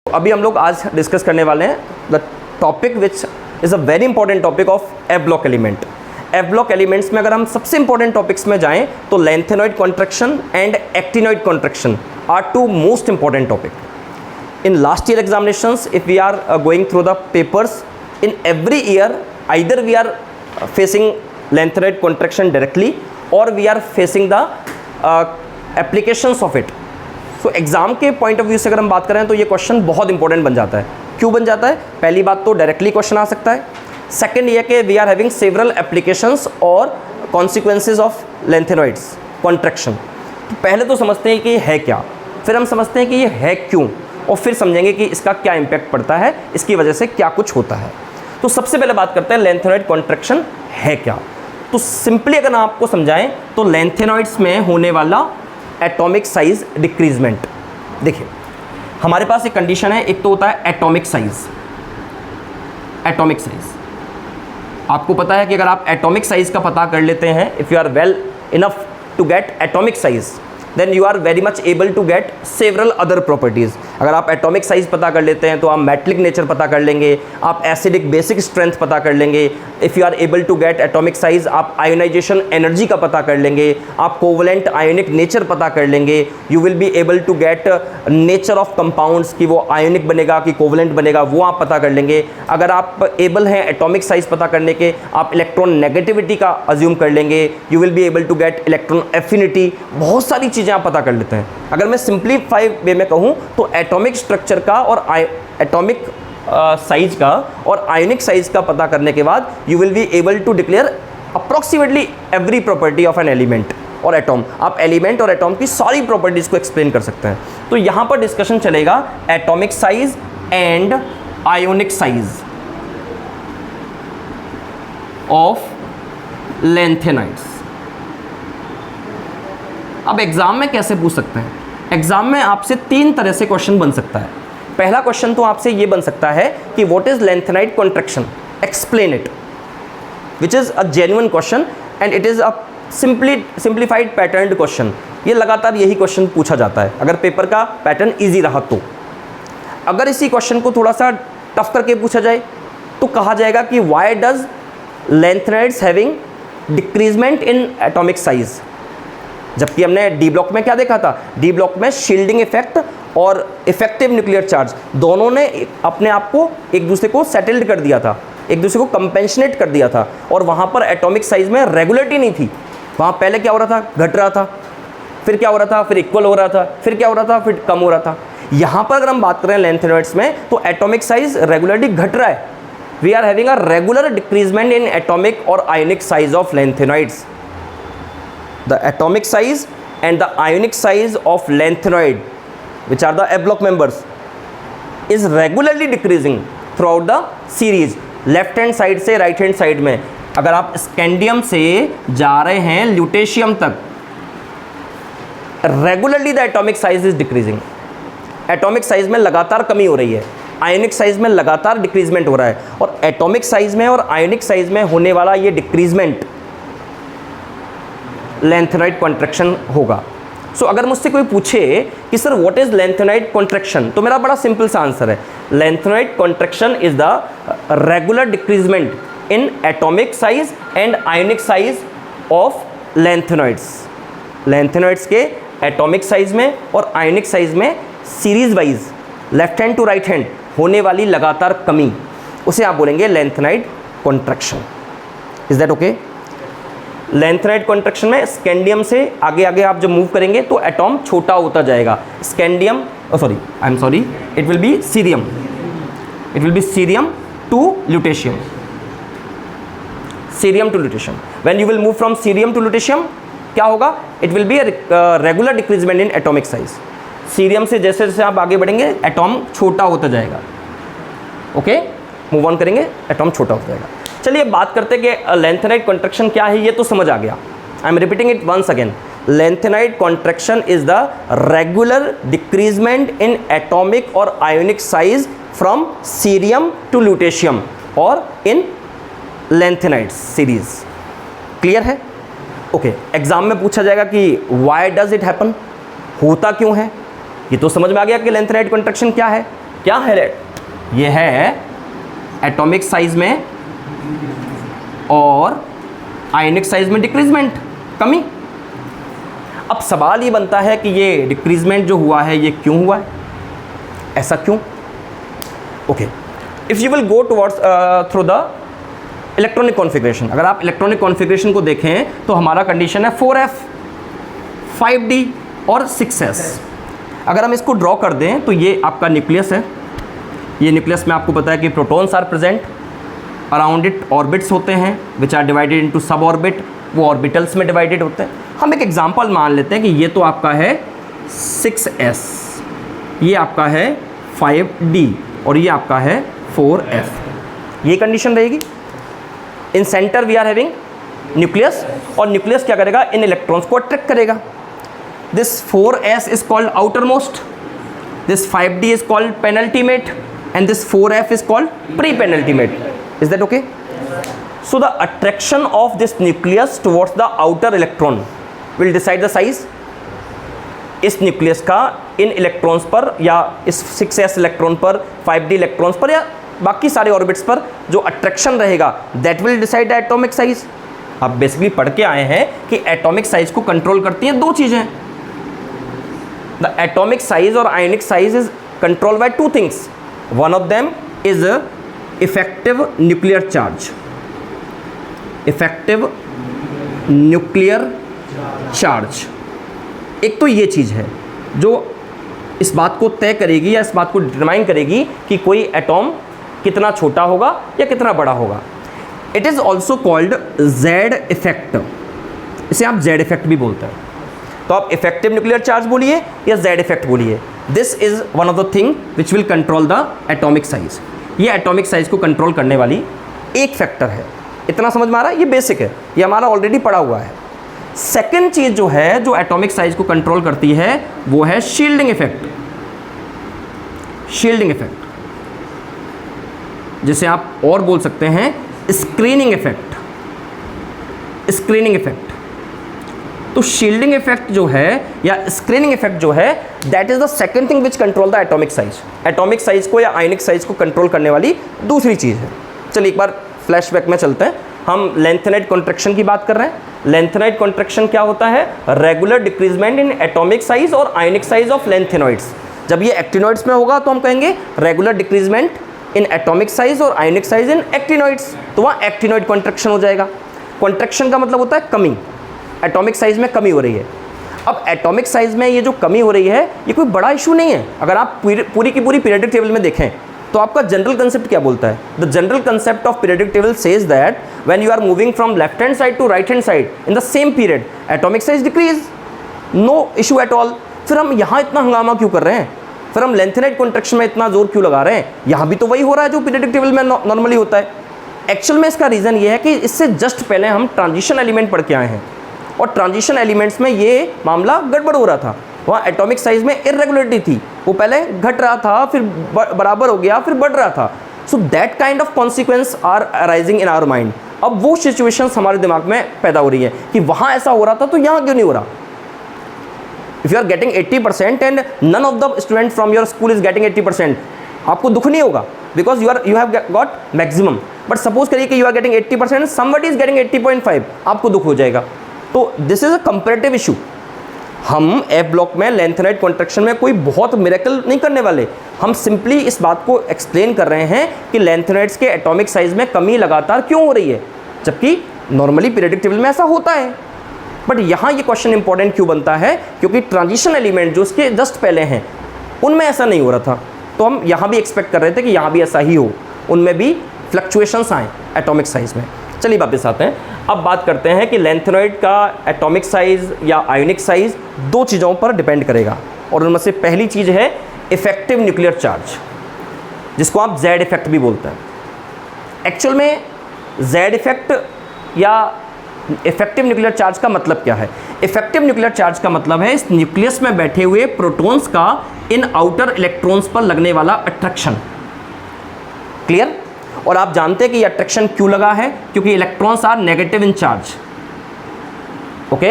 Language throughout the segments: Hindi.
अभी हम लोग आज डिस्कस करने वाले हैं the topic which is a very important topic of F block element. F block elements में अगर हम सबसे इंपॉर्टेंट टॉपिक्स में जाएं तो lanthanoid contraction and actinoid contraction are two most important topic in last year examinations. If we are going through the papers in every year, either we are facing lengthenoid contraction directly or we are facing the applications of it. So exam के पॉइंट ऑफ व्यू से अगर हम बात करें तो ये क्वेश्चन बहुत इंपॉर्टेंट बन जाता है। क्यों बन जाता है? पहली बात तो डायरेक्टली क्वेश्चन आ सकता है। सेकंड ये कि we are having several applications और कॉन्सिक्वेंसेज ऑफ लेंथेनॉइड्स कॉन्ट्रैक्शन। तो पहले तो समझते हैं कि ये है क्या, फिर हम समझते हैं कि ये है क्यों, और फिर समझेंगे कि इसका क्या इम्पैक्ट पड़ता है, इसकी वजह से क्या कुछ होता है। तो सबसे पहले बात करते हैं लेंथेनॉइड कॉन्ट्रैक्शन है क्या। तो सिंपली अगर आपको समझाएं तो लेंथेनॉइड्स में होने वाला एटॉमिक साइज डिक्रीजमेंट। देखिए हमारे पास एक कंडीशन है, एक तो होता है एटॉमिक साइज। एटॉमिक साइज आपको पता है कि अगर आप एटॉमिक साइज का पता कर लेते हैं, if you are well enough to get atomic size, then you are very much able to get several other properties. अगर आप एटॉमिक साइज पता कर लेते हैं तो आप मेटलिक नेचर पता कर लेंगे, आप एसिडिक बेसिक स्ट्रेंथ पता कर लेंगे। If you are able to get atomic size, आप आयोनाइजेशन एनर्जी का पता कर लेंगे, आप कोवलेंट आयोनिक नेचर पता कर लेंगे। You will be able to get nature of compounds, कि वो आयोनिक बनेगा कि कोवलेंट बनेगा, वो आप पता कर लेंगे। अगर आप एबल हैं एटॉमिक साइज पता करने के, आप इलेक्ट्रॉन नेगेटिविटी का अज्यूम कर लेंगे। You will be able to get electron affinity, बहुत सारी चीज़ें आप पता कर लेते हैं। अगर मैं सिंप्लीफाई वे में कहूँ तो एटॉमिक स्ट्रक्चर का और एटॉमिक साइज का और आयोनिक साइज का पता करने के बाद you will be able to declare approximately every property of an element और एटॉम। आप एलिमेंट और एटॉम की सारी प्रॉपर्टीज को एक्सप्लेन कर सकते हैं। तो यहाँ पर डिस्कशन चलेगा atomic size and ionic size of lanthanoids. अब एग्जाम में कैसे पूछ सकते हैं? एग्जाम में आपसे तीन तरह से क्वेश्चन बन सकता है। पहला क्वेश्चन तो आपसे ये बन सकता है कि what is lanthanoid contraction, explain it, which is a genuine question and it is a simplified pattern question. ये लगातार यही क्वेश्चन पूछा जाता है अगर पेपर का पैटर्न ईजी रहा तो। अगर इसी क्वेश्चन को थोड़ा सा टफ करके पूछा जाए तो कहा जाएगा कि why does lanthanoids having decreasement in atomic size, जबकि हमने डी ब्लॉक में क्या देखा था? डी ब्लॉक में शील्डिंग इफेक्ट और इफेक्टिव न्यूक्लियर चार्ज दोनों ने अपने आप को एक दूसरे को सेटल्ड कर दिया था, एक दूसरे को कंपेंशनेट कर दिया था, और वहाँ पर एटॉमिक साइज में रेगुलरिटी नहीं थी। वहाँ पहले क्या हो रहा था? घट रहा था, फिर क्या हो रहा था? फिर इक्वल हो रहा था, फिर क्या हो रहा था? फिर कम हो रहा था। यहाँ पर अगर हम बात करें लेंथेनॉइड्स में तो एटॉमिक साइज रेगुलरिटी घट रहा है। We are having a regular decreasement in atomic और ionic size of lanthanoids. The atomic size and the ionic size of lengthenoid, which are the F block members, is regularly decreasing throughout the series. Left hand side से राइट हैंड साइड में अगर आप स्कैंडियम से जा रहे हैं ल्यूटेशियम तक, regularly the atomic size is decreasing. Atomic size में लगातार कमी हो रही है, आयोनिक साइज में लगातार डिक्रीजमेंट हो रहा है, और एटॉमिक साइज में और आयोनिक साइज में होने वाला ये डिक्रीजमेंट लेंथेनॉइड कॉन्ट्रैक्शन होगा। सो अगर मुझसे कोई पूछे कि sir what is lanthanoid contraction, तो मेरा बड़ा सिंपल सा आंसर है, lanthanoid contraction is the regular decreasement in atomic size and ionic size of lanthanoids. Lanthanoids के एटॉमिक साइज में और आयोनिक साइज में series wise left hand to right hand होने वाली लगातार कमी, उसे आप बोलेंगे lanthanoid contraction. Is that okay? Lanthanoid contraction में स्कैंडियम से आगे आगे आप जब मूव करेंगे तो एटॉम छोटा होता जाएगा। Scandium it will be cerium, it will be cerium to lutetium, cerium to lutetium. When you will move from cerium to lutetium क्या होगा? It will be regular decreasement in atomic size. Cerium से जैसे जैसे आप आगे बढ़ेंगे एटॉम छोटा होता जाएगा। ओके, मूव ऑन करेंगे, एटॉम छोटा होता जाएगा। चलिए बात करते हैं कि लेंथेनॉइड कॉन्ट्रैक्शन क्या है। ये तो समझ आ गया, I am repeating it once again. Lanthanoid contraction is the regular decreasement in atomic और ionic size from cerium to lutetium और इन लेंथेनॉइड सीरीज। क्लियर है? ओके, एग्जाम में पूछा जाएगा कि व्हाई डज इट हैपन, होता क्यों है। ये तो समझ में आ गया कि लेंथेनॉइड कॉन्ट्रैक्शन क्या है। क्या है? ये है एटॉमिक साइज में और आयनिक साइज में डिक्रीजमेंट, कमी। अब सवाल ये बनता है कि ये डिक्रीजमेंट जो हुआ है ये क्यों हुआ है, ऐसा क्यों? Okay, if you will go towards through the electronic configuration, अगर आप इलेक्ट्रॉनिक कॉन्फ़िगरेशन को देखें तो हमारा कंडीशन है 4f, 5d और 6s। अगर हम इसको ड्रॉ कर दें तो ये आपका न्यूक्लियस है। ये न्यूक्लियस में आपको पता है कि protons are present, around it orbits होते हैं which are divided into sub orbit, वो ऑर्बिटल्स में डिवाइडेड होते हैं। हम एक एग्जांपल मान लेते हैं कि ये तो आपका है 6s, ये आपका है 5d और ये आपका है 4f। ये कंडीशन रहेगी। In centre we are having nucleus, और न्यूक्लियस क्या करेगा? इन इलेक्ट्रॉन्स को अट्रैक्ट करेगा। This 4s is called outermost, this 5d is called penultimate, and this 4f is called pre-penultimate. Is that okay? So the attraction of this nucleus towards the outer electron will decide the size. इस न्यूक्लियस का इन इलेक्ट्रॉन्स पर या इस 6s इलेक्ट्रॉन पर, 5d इलेक्ट्रॉन्स पर या बाकी सारे ऑर्बिट्स पर जो अट्रैक्शन रहेगा that will decide the atomic size. आप बेसिकली पढ़ के आए हैं कि एटॉमिक साइज को कंट्रोल करती हैं दो चीज़ें। द एटॉमिक साइज और आयनिक size is control by two things. One of them is effective nuclear charge. Effective nuclear charge. एक तो ये चीज़ है जो इस बात को तय करेगी या इस बात को डिटरमाइन करेगी कि कोई एटॉम कितना छोटा होगा या कितना बड़ा होगा। It is also called Z effect, इसे आप जेड इफेक्ट भी बोलते हैं। तो आप इफेक्टिव न्यूक्लियर चार्ज बोलिए या जेड इफेक्ट बोलिए, this is one of the thing which will control the atomic size. ये एटॉमिक साइज को कंट्रोल करने वाली एक फैक्टर है। इतना समझ में आ रहा है? ये बेसिक है, ये हमारा ऑलरेडी पढ़ा हुआ है। सेकेंड चीज जो है जो एटॉमिक साइज को कंट्रोल करती है वो है शील्डिंग इफेक्ट। शील्डिंग इफेक्ट जिसे आप और बोल सकते हैं स्क्रीनिंग इफेक्ट। स्क्रीनिंग इफेक्ट, तो शील्डिंग इफेक्ट जो है या स्क्रीनिंग इफेक्ट जो है that is the second thing which control the atomic size. Atomic size को या आयनिक साइज को कंट्रोल करने वाली दूसरी चीज़ है। चलिए एक बार फ्लैशबैक में चलते हैं। हम लेंथेनाइड कॉन्ट्रैक्शन की बात कर रहे हैं। लेंथेनाइड कॉन्ट्रैक्शन क्या होता है? Regular decreasement in atomic size और आयनिक साइज ऑफ लेंथेनॉइड्स। जब ये एक्टिनॉइड्स में होगा तो हम कहेंगे regular decreasement in atomic size और आयनिक साइज इन एक्टिनॉइड्स, तो वहाँ एक्टिनॉइड कॉन्ट्रैक्शन हो जाएगा। कॉन्ट्रैक्शन का मतलब होता है कमी, एटॉमिक साइज में कमी हो रही है। अब एटॉमिक साइज में ये जो कमी हो रही है ये कोई बड़ा इशू नहीं है। अगर आप पूरी की पूरी पीरियडिक टेबल में देखें तो आपका जनरल कंसेप्ट क्या बोलता है? The general concept of periodic table says that when you are moving from left hand side to right hand side in the same period atomic size decrease, no issue at all. फिर हम यहाँ इतना हंगामा क्यों कर रहे हैं? फिर हम लेंथेनाइड कॉन्ट्रैक्शन में इतना जोर क्यों लगा रहे हैं? यहाँ भी तो वही हो रहा है जो पीरियडिक टेबल में नॉर्मली होता है। एक्चुअल में इसका रीज़न ये है कि इससे जस्ट पहले हम ट्रांजिशन एलिमेंट पढ़ के आए हैं और ट्रांजिशन एलिमेंट्स में ये मामला गड़बड़ हो रहा था। वहाँ एटॉमिक साइज में इरेगुलरिटी थी, वो पहले घट रहा था फिर बराबर हो गया फिर बढ़ रहा था। So that kind of consequence are arising in our mind. अब वो सिचुएशंस हमारे दिमाग में पैदा हो रही है कि वहाँ ऐसा हो रहा था तो यहाँ क्यों नहीं हो रहा। If you are getting 80% and none of the student from your school is getting 80%, आपको दुख नहीं होगा because you have got maximum. But suppose करिए कि you are getting 80%, somebody is getting 80.5, आपको दुख हो जाएगा। तो this is a comparative issue. हम एफ ब्लॉक में लेंथेनाइड कॉन्ट्रैक्शन में कोई बहुत मिरेकल नहीं करने वाले, हम सिंपली इस बात को एक्सप्लेन कर रहे हैं कि लेंथेनाइड्स के एटॉमिक साइज में कमी लगातार क्यों हो रही है, जबकि नॉर्मली पीरियडिक टेबल में ऐसा होता है। बट यहाँ ये क्वेश्चन इंपॉर्टेंट क्यों बनता है? क्योंकि ट्रांजिशन एलिमेंट जो उसके जस्ट पहले हैं उनमें ऐसा नहीं हो रहा था, तो हम यहाँ भी एक्सपेक्ट कर रहे थे कि यहाँ भी ऐसा ही हो, उनमें भी फ्लक्चुएशंस आएँ एटॉमिक साइज में। चलिए वापस आते हैं। अब बात करते हैं कि लेंथेनॉइड का एटॉमिक साइज या आयोनिक साइज दो चीज़ों पर डिपेंड करेगा, और उनमें से पहली चीज़ है इफेक्टिव न्यूक्लियर चार्ज, जिसको आप जेड इफेक्ट भी बोलते हैं। एक्चुअल में जेड इफेक्ट या इफेक्टिव न्यूक्लियर चार्ज का मतलब क्या है? इफेक्टिव न्यूक्लियर चार्ज का मतलब है इस न्यूक्लियस में बैठे हुए प्रोटॉन्स का इन आउटर इलेक्ट्रॉन्स पर लगने वाला अट्रैक्शन। क्लियर? और आप जानते हैं कि ये अट्रैक्शन क्यों लगा है? क्योंकि electrons are negative in charge. Okay,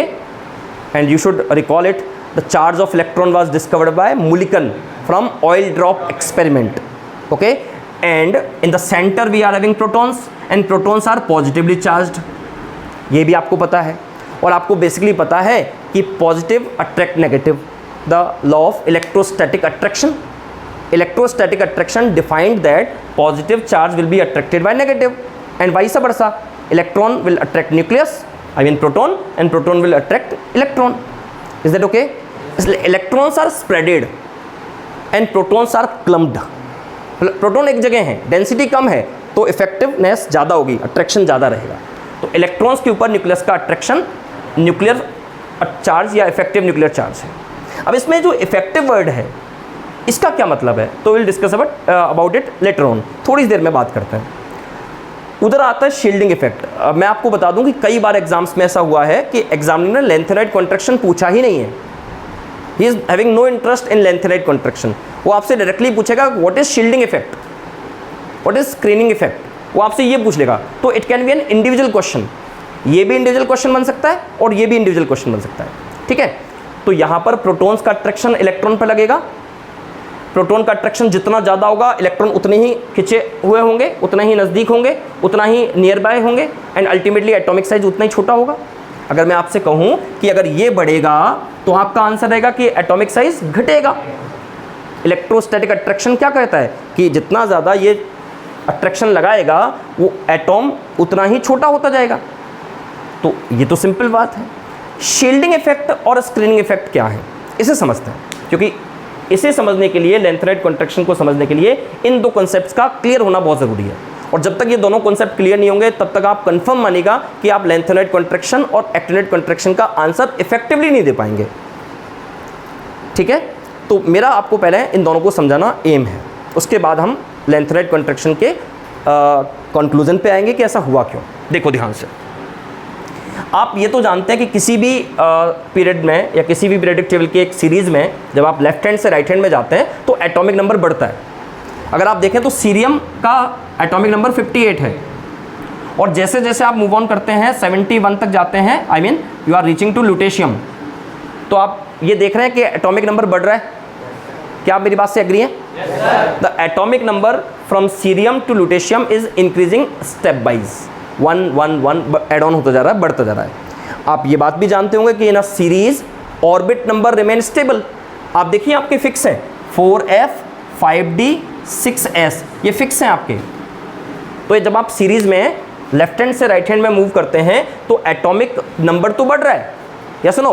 and you should recall it, the charge of electron was discovered by Millikan from oil drop experiment. Okay, and in the centre we are having protons and protons are positively charged, ये भी आपको पता है। और आपको बेसिकली पता है कि positive attract negative, the law of electrostatic attraction. Electrostatic attraction defined that positive charge will be attracted by negative and vice versa, electron will attract nucleus, I mean proton, and proton will attract electron. Is that okay? Electrons are spreaded and protons are clumped. Proton एक जगह है, डेंसिटी कम है तो इफेक्टिवनेस ज़्यादा होगी, अट्रैक्शन ज़्यादा रहेगा। तो इलेक्ट्रॉन्स के ऊपर न्यूक्लियस का अट्रैक्शन न्यूक्लियर चार्ज या इफेक्टिव न्यूक्लियर चार्ज है। अब इसमें जो इफेक्टिव वर्ड है इसका क्या मतलब है, तो will discuss about it later on, थोड़ी देर में बात करते हैं। उधर आता है शील्डिंग इफेक्ट। मैं आपको बता दूं कि कई बार एग्जाम्स में ऐसा हुआ है कि एग्जामिनर ने लेंथेनॉइड कॉन्ट्रैक्शन पूछा ही नहीं है, he is having no interest in lanthanoid contraction. वो आपसे डायरेक्टली पूछेगा what is shielding effect, what is screening effect, वो आपसे ये पूछ लेगा। तो it can be an individual question, ये भी इंडिविजुअल क्वेश्चन बन सकता है और ये भी इंडिविजुअल क्वेश्चन बन सकता है, ठीक है। तो यहाँ पर प्रोटॉन्स का अट्रैक्शन इलेक्ट्रॉन पर लगेगा, प्रोटॉन का अट्रैक्शन जितना ज़्यादा होगा इलेक्ट्रॉन उतने ही खिंचे हुए होंगे, उतना ही नज़दीक होंगे, उतना ही नियर बाय होंगे एंड अल्टीमेटली एटॉमिक साइज उतना ही छोटा होगा। अगर मैं आपसे कहूँ कि अगर ये बढ़ेगा तो आपका आंसर रहेगा कि एटॉमिक साइज घटेगा। इलेक्ट्रोस्टैटिक अट्रैक्शन क्या कहता है कि जितना ज़्यादा ये अट्रैक्शन लगाएगा वो एटॉम उतना ही छोटा होता जाएगा। तो ये तो सिंपल बात है। शील्डिंग इफेक्ट और स्क्रीनिंग इफेक्ट क्या है इसे समझते हैं, क्योंकि इसे समझने के लिए, लेंथेनॉइड कॉन्ट्रैक्शन को समझने के लिए इन दो कॉन्सेप्ट्स का क्लियर होना बहुत ज़रूरी है। और जब तक ये दोनों कॉन्सेप्ट क्लियर नहीं होंगे तब तक आप कंफर्म मानिएगा कि आप लेंथेनॉइड कॉन्ट्रैक्शन और एक्टिनॉइड कॉन्ट्रैक्शन का आंसर इफेक्टिवली नहीं दे पाएंगे, ठीक है। तो मेरा आपको पहले इन दोनों को समझाना एम है, उसके बाद हम लेंथेनॉइड कॉन्ट्रैक्शन के कंक्लूजन पे आएंगे कि ऐसा हुआ क्यों। देखो ध्यान से, आप ये तो जानते हैं कि किसी भी पीरियड में या किसी भी पीरियडिक टेबल के एक सीरीज़ में जब आप लेफ्ट हैंड से राइट हैंड में जाते हैं तो एटॉमिक नंबर बढ़ता है। अगर आप देखें तो सीरियम का एटॉमिक नंबर 58 है और जैसे जैसे आप मूव ऑन करते हैं 71 तक जाते हैं, I mean you are reaching to lutetium, तो आप ये देख रहे हैं कि एटॉमिक नंबर बढ़ रहा है। क्या आप मेरी बात से एग्री हैं? The atomic number from cerium to lutetium is increasing stepwise, 1 1 1 add on होता जा रहा है, बढ़ता जा रहा है। आप ये बात भी जानते होंगे कि in a series orbit number remain stable. आप देखिए आपके फिक्स हैं 4f 5d 6s, ये फिक्स हैं आपके। तो जब आप सीरीज में लेफ्ट हैंड से राइट हैंड में मूव करते हैं तो एटॉमिक नंबर तो बढ़ रहा है, या सुनो।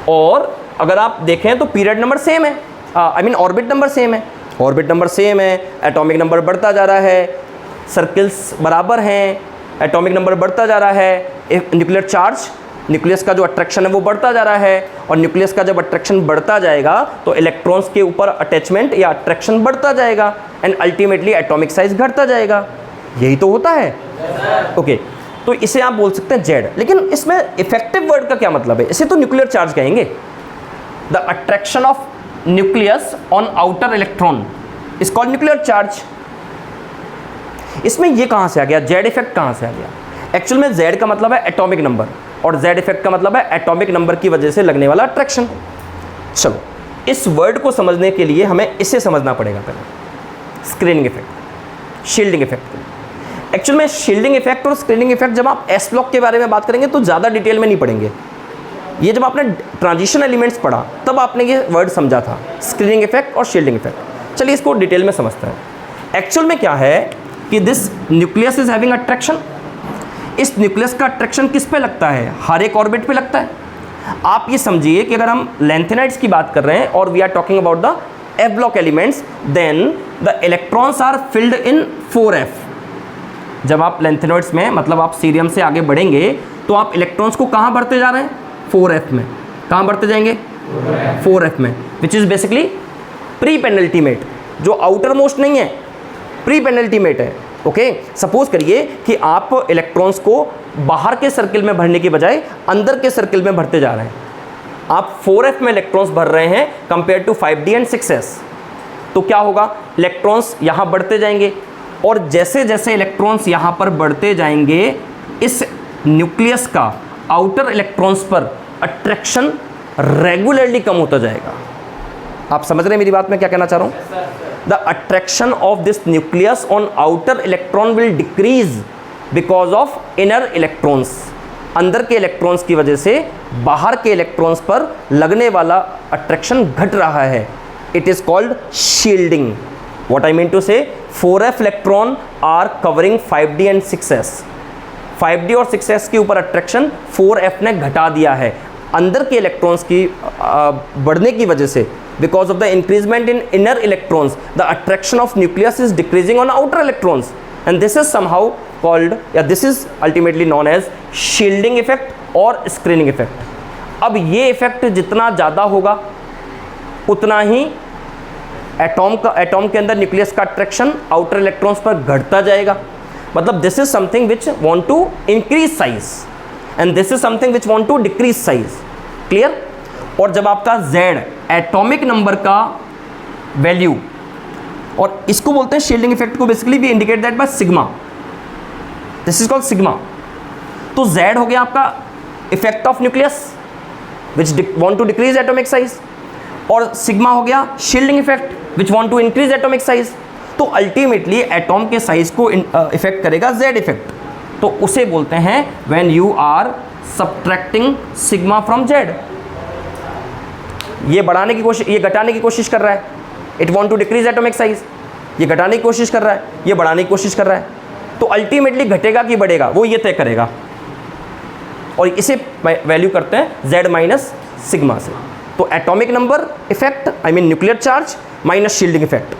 और अगर आप देखें तो पीरियड नंबर सेम है, I mean orbit number same है, ऑर्बिट नंबर सेम है, एटॉमिक नंबर बढ़ता जा रहा है, सर्किल्स बराबर हैं, एटॉमिक नंबर बढ़ता जा रहा है, न्यूक्लियर चार्ज, न्यूक्लियस का जो अट्रैक्शन है वो बढ़ता जा रहा है, और न्यूक्लियस का जब अट्रैक्शन बढ़ता जाएगा तो इलेक्ट्रॉन्स के ऊपर अटैचमेंट या अट्रैक्शन बढ़ता जाएगा एंड अल्टीमेटली एटॉमिक साइज घटता जाएगा। यही तो होता है, ओके। तो इसे आप बोल सकते हैं जेड। लेकिन इसमें इफेक्टिव वर्ड का क्या मतलब है? इसे तो न्यूक्लियर चार्ज कहेंगे। The attraction of nucleus on outer electron is called nuclear charge. इसमें ये कहाँ से आ गया, जेड इफेक्ट कहाँ से आ गया? एक्चुअल में जेड का मतलब है एटॉमिक नंबर और जेड इफेक्ट का मतलब है एटॉमिक नंबर की वजह से लगने वाला अट्रैक्शन। चलो, इस वर्ड को समझने के लिए हमें इसे समझना पड़ेगा पहले, screening effect, shielding effect. Actual में शील्डिंग इफेक्ट और स्क्रीनिंग इफेक्ट जब आप एस ब्लॉक के बारे में बात करेंगे तो ज़्यादा डिटेल में नहीं पढ़ेंगे। ये जब आपने ट्रांजिशन एलिमेंट्स पढ़ा तब आपने ये वर्ड समझा था, स्क्रीनिंग इफेक्ट और शील्डिंग इफेक्ट। चलिए इसको डिटेल में समझते हैं। एक्चुअल में क्या है कि this nucleus is having attraction. इस न्यूक्लियस का अट्रैक्शन किस पे लगता है? हर एक ऑर्बिट पे लगता है। आप ये समझिए कि अगर हम लेंथेनाइड्स की बात कर रहे हैं और we are talking about the F block elements, then the electrons are filled in 4f। जब आप लेंथेनॉइड्स में, मतलब आप सीरियम से आगे बढ़ेंगे तो आप इलेक्ट्रॉन्स को कहाँ बढ़ते जा रहे हैं? 4f में। कहाँ बढ़ते जाएंगे? 4f में, which is basically pre penultimate, जो आउटर मोस्ट नहीं है, प्री पेनल्टीमेट है, ओके। सपोज करिए कि आप इलेक्ट्रॉन्स को बाहर के सर्किल में भरने की बजाय अंदर के सर्किल में भरते जा रहे हैं। आप 4f में इलेक्ट्रॉन्स भर रहे हैं compare to 5d and 6s। तो क्या होगा? इलेक्ट्रॉन्स यहाँ बढ़ते जाएंगे और जैसे जैसे इलेक्ट्रॉन्स यहाँ पर बढ़ते जाएंगे इस न्यूक्लियस का आउटर इलेक्ट्रॉन्स पर अट्रैक्शन रेगुलरली कम होता जाएगा। आप समझ रहे हैं मेरी बात, मैं क्या कहना चाह रहा हूँ? The attraction of this nucleus on outer electron will decrease because of inner electrons. अंदर के इलेक्ट्रॉन्स की वजह से बाहर के इलेक्ट्रॉन्स पर लगने वाला अट्रैक्शन घट रहा है। It is called shielding. What I mean to say, 4f electron are covering 5d and 6s। 5d और 6s के ऊपर अट्रैक्शन 4f ने घटा दिया है अंदर के इलेक्ट्रॉन्स की बढ़ने की वजह से। Because of the increasement in inner electrons the attraction of nucleus is decreasing on outer electrons and this is somehow called, या this is ultimately known as shielding effect और स्क्रीनिंग इफेक्ट। अब ये इफेक्ट जितना ज़्यादा होगा उतना ही एटॉम के अंदर न्यूक्लियस का अट्रैक्शन आउटर इलेक्ट्रॉन्स पर घटता जाएगा। मतलब this is something which want to increase size and this is something which want to decrease size. Clear? और जब आपका Z एटॉमिक नंबर का वैल्यू, और इसको बोलते हैं शील्डिंग इफेक्ट को basically we indicate that by sigma, this is called sigma. तो Z हो गया आपका effect of nucleus which want to decrease atomic size, और सिग्मा हो गया shielding effect which want to increase atomic size. तो अल्टीमेटली एटॉम के साइज को इफेक्ट करेगा Z इफेक्ट, तो उसे बोलते हैं when you are subtracting sigma from Z। ये बढ़ाने की कोशिश, ये घटाने की कोशिश कर रहा है, it want to decrease atomic size. ये घटाने की कोशिश कर रहा है, ये बढ़ाने की कोशिश कर रहा है। तो अल्टीमेटली घटेगा कि बढ़ेगा वो ये तय करेगा, और इसे वैल्यू करते हैं Z माइनस सिग्मा से। तो atomic number effect, I mean nuclear charge minus shielding effect,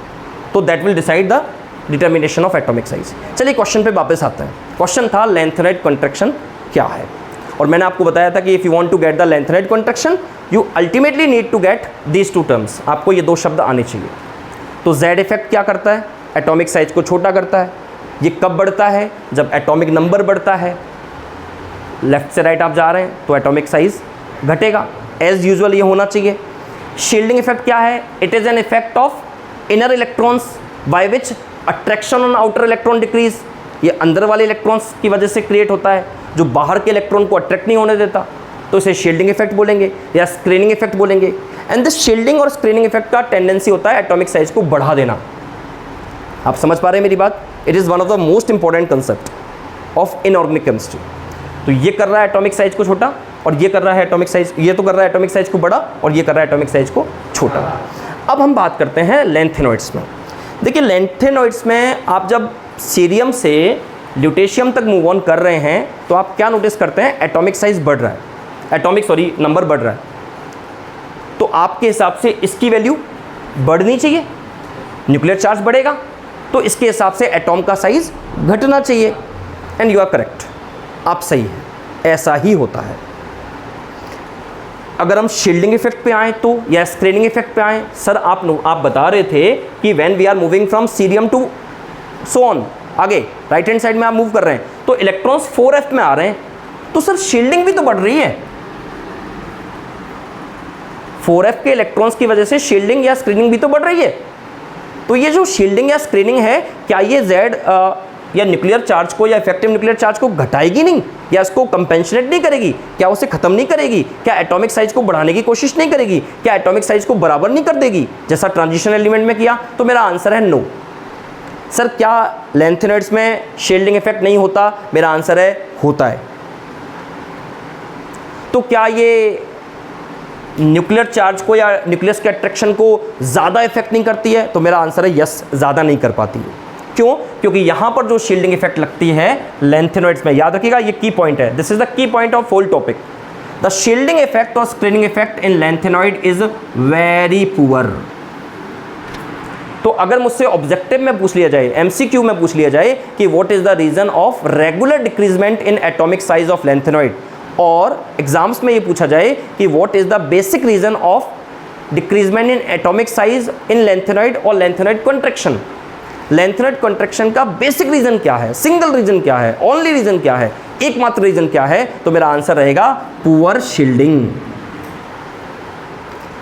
तो that will decide the determination of atomic size. चलिए क्वेश्चन पे वापस आते हैं। क्वेश्चन था लेंथेनॉइड कॉन्ट्रैक्शन क्या है, और मैंने आपको बताया था कि if you want to get the lanthanoid contraction you ultimately need to get these two terms. आपको ये दो शब्द आने चाहिए। तो Z इफेक्ट क्या करता है? एटॉमिक साइज को छोटा करता है। ये कब बढ़ता है? जब एटॉमिक नंबर बढ़ता है। लेफ्ट से राइट आप जा रहे हैं तो एटॉमिक साइज घटेगा, एज यूजुअल ये होना चाहिए। शील्डिंग इफेक्ट क्या है? It is an effect of inner electrons by which attraction on outer electron decrease. ये अंदर वाले इलेक्ट्रॉन्स की वजह से क्रिएट होता है जो बाहर के इलेक्ट्रॉन को अट्रैक्ट नहीं होने देता, तो इसे शील्डिंग इफेक्ट बोलेंगे या स्क्रीनिंग इफेक्ट बोलेंगे। एंड दिस शील्डिंग और स्क्रीनिंग इफेक्ट का टेंडेंसी होता है एटॉमिक साइज को बढ़ा देना। आप समझ पा रहे हैं मेरी बात? It is one of the most important concept of inorganic chemistry. तो ये कर रहा है एटॉमिक साइज को छोटा, और ये कर रहा है एटॉमिक साइज, ये तो कर रहा है एटॉमिक साइज को बड़ा, और ये कर रहा है एटॉमिक साइज को छोटा। अब हम बात करते हैं लेंथेनॉइड्स में। देखिए लेंथेनॉइड्स में आप जब सीरियम से ल्यूटेशियम तक मूव ऑन कर रहे हैं तो आप क्या नोटिस करते हैं? एटॉमिक साइज बढ़ रहा है, नंबर बढ़ रहा है। तो आपके हिसाब से इसकी वैल्यू बढ़नी चाहिए, न्यूक्लियर चार्ज बढ़ेगा तो इसके हिसाब से एटॉम का साइज घटना चाहिए। एंड यू आर करेक्ट, आप सही हैं, ऐसा ही होता है। अगर हम शील्डिंग इफेक्ट पे आए तो, या स्क्रीनिंग इफेक्ट पे आए, सर आप बता रहे थे कि when we are moving from cerium to so on, आगे राइट हैंड साइड में आप मूव कर रहे हैं तो इलेक्ट्रॉन्स 4f में आ रहे हैं, तो सर शील्डिंग भी तो बढ़ रही है। 4f के इलेक्ट्रॉन्स की वजह से शील्डिंग या स्क्रीनिंग भी तो बढ़ रही है। तो ये जो शील्डिंग या स्क्रीनिंग है, क्या ये Z या न्यूक्लियर चार्ज को या इफेक्टिव न्यूक्लियर चार्ज को घटाएगी नहीं, या इसको कंपेंसेट नहीं करेगी, क्या उसे ख़त्म नहीं करेगी, क्या एटॉमिक साइज को बढ़ाने की कोशिश नहीं करेगी, क्या एटॉमिक साइज को बराबर नहीं कर देगी जैसा ट्रांजिशन एलिमेंट में किया? तो मेरा आंसर है नो। सर क्या लेंथेनॉइड्स में शील्डिंग इफेक्ट नहीं होता? मेरा आंसर है होता है। तो क्या ये न्यूक्लियर चार्ज को या न्यूक्लियस के अट्रैक्शन को ज़्यादा इफेक्ट नहीं करती है? तो मेरा आंसर है यस, ज़्यादा नहीं कर पाती है। क्यों? क्योंकि यहाँ पर जो शील्डिंग इफेक्ट लगती है लेंथेनॉइड्स में, याद रखिएगा ये की पॉइंट है, this is the key point of whole topic. The shielding effect और screening effect in lanthanoid is very poor. तो अगर मुझसे ऑब्जेक्टिव में पूछ लिया जाए, एमसीक्यू में पूछ लिया जाए कि what is the reason of regular decreasement in atomic size of lanthanoid, और एग्जाम्स में ये पूछा जाए कि what is the basic reason of decreasement in atomic size in lanthanoid और लेंथेनॉइड कॉन्ट्रैक्शन, लेंथेनॉइड कॉन्ट्रैक्शन का बेसिक रीजन क्या है, सिंगल रीजन क्या है, ओनली रीजन क्या है, एकमात्र रीजन क्या है? तो मेरा आंसर रहेगा poor shielding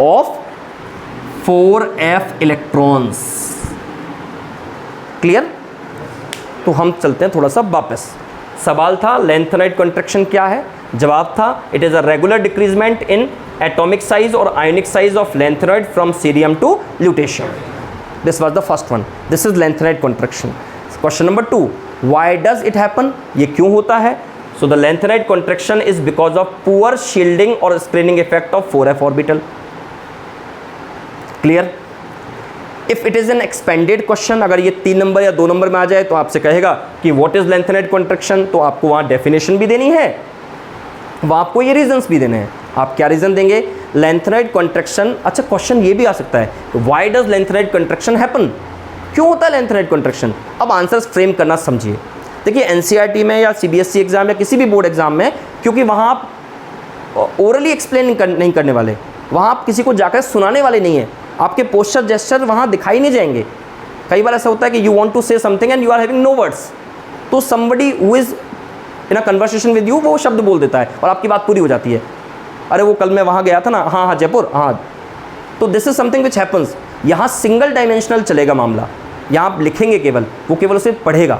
of 4f electrons. Clear? तो हम चलते हैं थोड़ा सा वापस। सवाल था लेंथेनॉइड कॉन्ट्रैक्शन क्या है, जवाब था it is a regular decreasement in atomic size और ionic size of lanthanoid from cerium to lutetium. This was the first one, this is lanthanide contraction. Question number 2, why does it happen, ये क्यों होता है? So the lanthanide contraction is because of poor shielding और screening effect of 4f orbital. Clear? If it is an expanded question, अगर ये 3 नंबर या 2 नंबर में आ जाए तो आपसे कहेगा कि व्हाट इज लेंथेनाइड कॉन्ट्रैक्शन, तो आपको वहाँ डेफिनेशन भी देनी है, वहाँ आपको ये रीजंस भी देने हैं। आप क्या रीजन देंगे? Lanthanide contraction. अच्छा, क्वेश्चन ये भी आ सकता है, why does lanthanide contraction happen, क्यों होता है लेंथेनाइड कॉन्ट्रैक्शन? अब आंसर्स फ्रेम करना समझिए। देखिए एनसीईआरटी में या सीबीएसई एग्जाम या किसी भी बोर्ड एग्जाम में, क्योंकि वहाँ आप ओरली एक्सप्लेन नहीं करने वाले, वहाँ आप किसी को जाकर सुनाने वाले नहीं हैं, आपके पोस्चर जेस्चर वहाँ दिखाई नहीं जाएंगे। कई बार ऐसा होता है कि you want to say something and you are having no words, तो somebody who is in a conversation with you वो शब्द बोल देता है और आपकी बात पूरी हो जाती है। अरे वो कल मैं वहाँ गया था ना, हाँ हाँ जयपुर, हाँ। तो this is something which happens. यहाँ सिंगल डायमेंशनल चलेगा मामला, यहाँ आप लिखेंगे केवल, वो केवल उसे पढ़ेगा।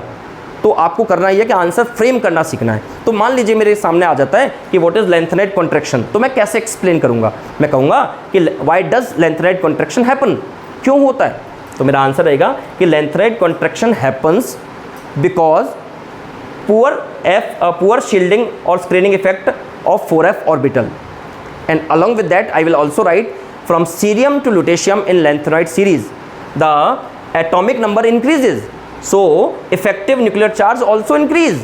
तो आपको करना ही है कि आंसर फ्रेम करना सीखना है। तो मान लीजिए मेरे सामने आ जाता है कि व्हाट इज लेंथेनाइड कॉन्ट्रैक्शन, तो मैं कैसे एक्सप्लेन करूंगा? मैं कहूँगा कि why does lanthanide contraction happen, क्यों होता है? तो मेरा आंसर रहेगा कि lanthanide contraction happens because poor shielding और screening effect of 4f orbital, and along with that I will also write from cerium to lutetium in lanthanoid series the atomic number increases, so effective nuclear charge also increase,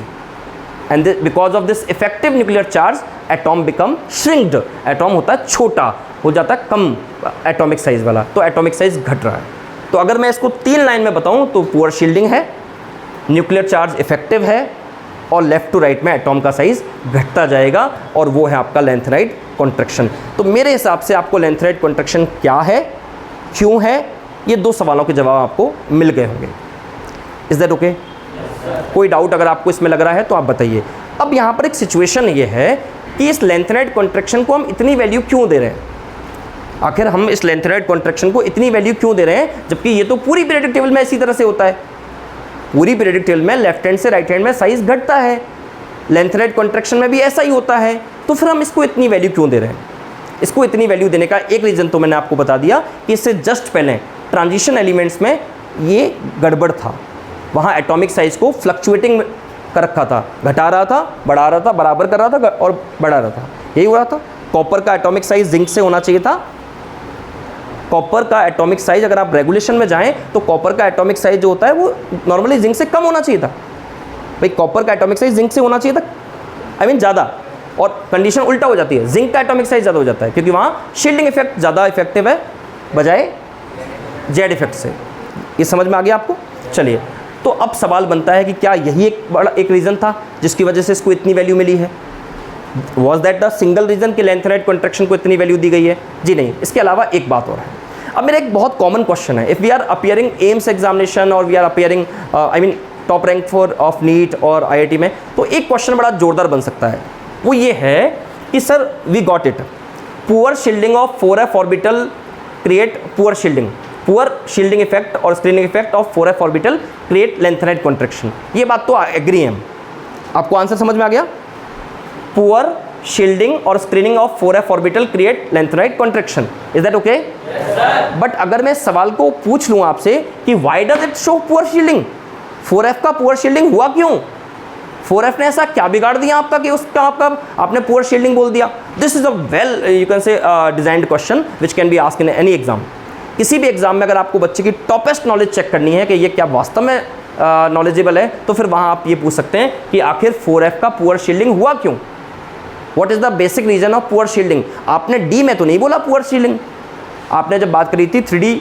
and because of this effective nuclear charge atom become shrinked, atom होता है छोटा, हो जाता है कम एटॉमिक साइज वाला, तो एटॉमिक साइज घट रहा है। तो अगर मैं इसको 3 लाइन में बताऊं तो पुअर शील्डिंग है, न्यूक्लियर चार्ज इफेक्टिव है, और लेफ्ट टू राइट में एटॉम का साइज घटता जाएगा, और वो है आपका लेंथेनाइड कॉन्ट्रैक्शन। तो मेरे हिसाब से आपको लेंथेनाइड कॉन्ट्रैक्शन क्या है, क्यों है, ये 2 सवालों के जवाब आपको मिल गए होंगे। Is that okay? कोई डाउट अगर आपको इसमें लग रहा है तो आप बताइए। अब यहाँ पर एक सिचुएशन ये है कि इस लेंथेनाइड कॉन्ट्रैक्शन को हम इतनी वैल्यू क्यों दे रहे हैं? आखिर हम इस लेंथेनाइड कॉन्ट्रैक्शन को इतनी वैल्यू क्यों दे रहे हैं, जबकि ये तो पूरी पीरियोडिक टेबल में इसी तरह से होता है। पूरी पीरियोडिक टेबल में लेफ्ट हैंड से राइट हैंड में साइज घटता है, लेंथेनाइड कॉन्ट्रैक्शन में भी ऐसा ही होता है। तो फिर हम इसको इतनी वैल्यू क्यों दे रहे हैं? इसको इतनी वैल्यू देने का एक रीज़न तो मैंने आपको बता दिया कि इससे जस्ट पहले ट्रांजिशन एलिमेंट्स में ये गड़बड़ था, वहाँ एटॉमिक साइज को फ्लक्चुएटिंग कर रखा था, घटा रहा था, बढ़ा रहा था, बराबर कर रहा था और बढ़ा रहा था, यही हो रहा था। कॉपर का एटॉमिक साइज जिंक से होना चाहिए था। कॉपर का एटॉमिक साइज अगर आप रेगुलेशन में जाएं तो कॉपर का एटॉमिक साइज जो होता है वो नॉर्मली जिंक से कम होना चाहिए था। भाई कॉपर का एटॉमिक साइज जिंक से होना चाहिए था, आई मीन ज़्यादा, और कंडीशन उल्टा हो जाती है, जिंक का एटॉमिक साइज ज़्यादा हो जाता है क्योंकि वहाँ शील्डिंग इफेक्ट ज़्यादा इफेक्टिव है बजाय जेड इफेक्ट से। ये समझ में आ गया आपको? चलिए, तो अब सवाल बनता है कि क्या यही एक रीज़न था जिसकी वजह से इसको इतनी वैल्यू मिली है? Was that the single reason कि लेंथेनाइड कॉन्ट्रैक्शन को इतनी वैल्यू दी गई है? जी नहीं, इसके अलावा एक बात और है। अब मेरा एक बहुत कॉमन क्वेश्चन है, if we are appearing AIIMS examination और we are appearing I mean top rank for of NEET और IIT में, तो एक क्वेश्चन बड़ा जोरदार बन सकता है। वो ये है कि sir we got it, poor shielding of 4f orbital create poor shielding effect और screening effect of 4f orbital create lanthanide contraction. ये बात तो एग्री है, आपको आंसर समझ में आ गया? पुअर शील्डिंग और screening of 4f orbital create lanthanide contraction. Is that okay? But अगर मैं सवाल को पूछ लूँ आपसे कि why does it show poor shielding, 4f का पुअर शील्डिंग हुआ क्यों? 4f ने ऐसा क्या बिगाड़ दिया आपका कि उसका आपने पुअर शील्डिंग बोल दिया? This is a well you can say designed question which can be asked in any exam. किसी भी एग्जाम में अगर आपको बच्चे की टॉपेस्ट नॉलेज चेक करनी है कि ये क्या वास्तव में नॉलेजेबल है, तो फिर वहाँ आप ये पूछ सकते हैं कि आखिर 4f का पुअर शील्डिंग हुआ क्यों? What is the basic reason of poor shielding? आपने डी में तो नहीं बोला पुअर शील्डिंग, आपने जब बात करी थी 3D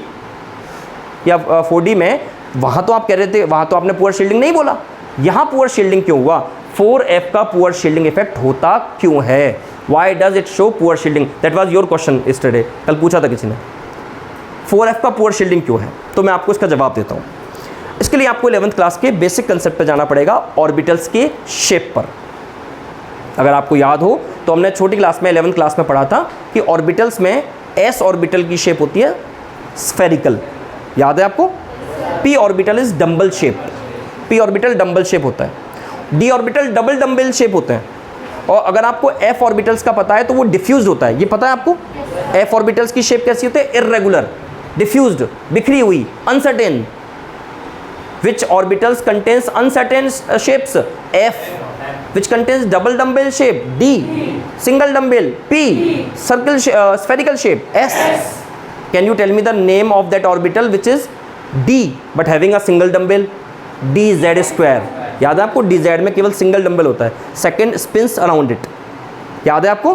या 4D में, वहाँ तो आप कह रहे थे, वहाँ तो आपने पुअर शील्डिंग नहीं बोला। यहाँ पुअर शील्डिंग क्यों हुआ? 4f का पुअर शील्डिंग इफेक्ट होता क्यों है? Why does it show poor shielding? That was your question yesterday, कल पूछा था किसी ने, 4f का पुअर शील्डिंग क्यों है? तो मैं आपको इसका जवाब देता हूँ। इसके लिए आपको 11th क्लास के बेसिक कंसेप्ट पर जाना पड़ेगा, ऑर्बिटल्स के शेप पर। अगर आपको याद हो तो हमने छोटी क्लास में 11th क्लास में पढ़ा था कि ऑर्बिटल्स में s ऑर्बिटल की शेप होती है स्फेरिकल, याद है आपको? p orbital is dumbbell shape, p orbital dumbbell shape होता है, d orbital double dumbbell shape होते हैं, और अगर आपको f ऑर्बिटल्स का पता है तो वो डिफ्यूज होता है, ये पता है आपको? f ऑर्बिटल्स की शेप कैसी होती है? इर्रेगुलर, डिफ्यूज्ड, बिखरी हुई, uncertain. Which orbitals contains uncertain shapes? F. which contains double dumbbell shape? D. single dumbbell? P. circle spherical shape? S. can you tell me the name of that orbital which is D but having a single dumbbell? dz square. याद है आपको? dz में केवल सिंगल डंबल होता है, सेकेंड स्पिन्स अराउंड इट। याद है आपको?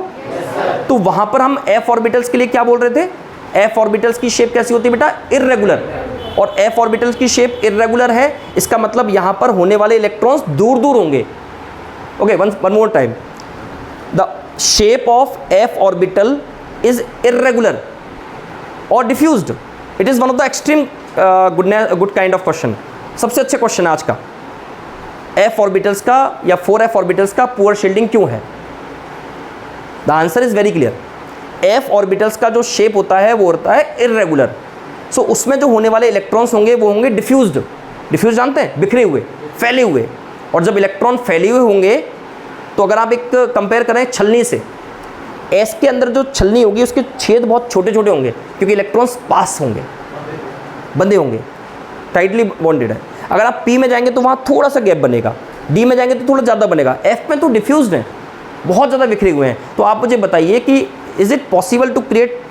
तो वहां पर हम f ऑर्बिटल्स के लिए क्या बोल रहे थे? f ऑर्बिटल्स की शेप कैसी होती है बेटा? इर्रेगुलर। और f ऑर्बिटल्स की शेप इर्रेगुलर है, इसका मतलब यहां पर होने वाले इलेक्ट्रॉन्स दूर दूर होंगे। Okay, one more time, the shape of f orbital is irregular और diffused. It is one of the extreme good kind of question. सबसे अच्छे क्वेश्चन आज का, f ऑर्बिटल्स का या 4f ऑर्बिटल्स का पुअर शील्डिंग क्यों है? The answer is very clear. f orbitals का जो शेप होता है वो होता है इर्रेगुलर। सो उसमें जो होने वाले इलेक्ट्रॉन्स होंगे वो होंगे डिफ्यूज्ड। डिफ्यूज जानते हैं? बिखरे हुए, फैले हुए। और जब इलेक्ट्रॉन फैले हुए होंगे तो अगर आप एक कंपेयर करें छलनी से, S के अंदर जो छलनी होगी उसके छेद बहुत छोटे छोटे होंगे क्योंकि इलेक्ट्रॉन्स पास होंगे, बंधे होंगे, टाइटली बॉन्डेड है। अगर आप P में जाएंगे तो वहाँ थोड़ा सा गैप बनेगा, D में जाएंगे तो थोड़ा ज़्यादा बनेगा, F में तो डिफ्यूज्ड हैं, बहुत ज़्यादा बिखरे हुए हैं। तो आप मुझे बताइए कि is it possible to create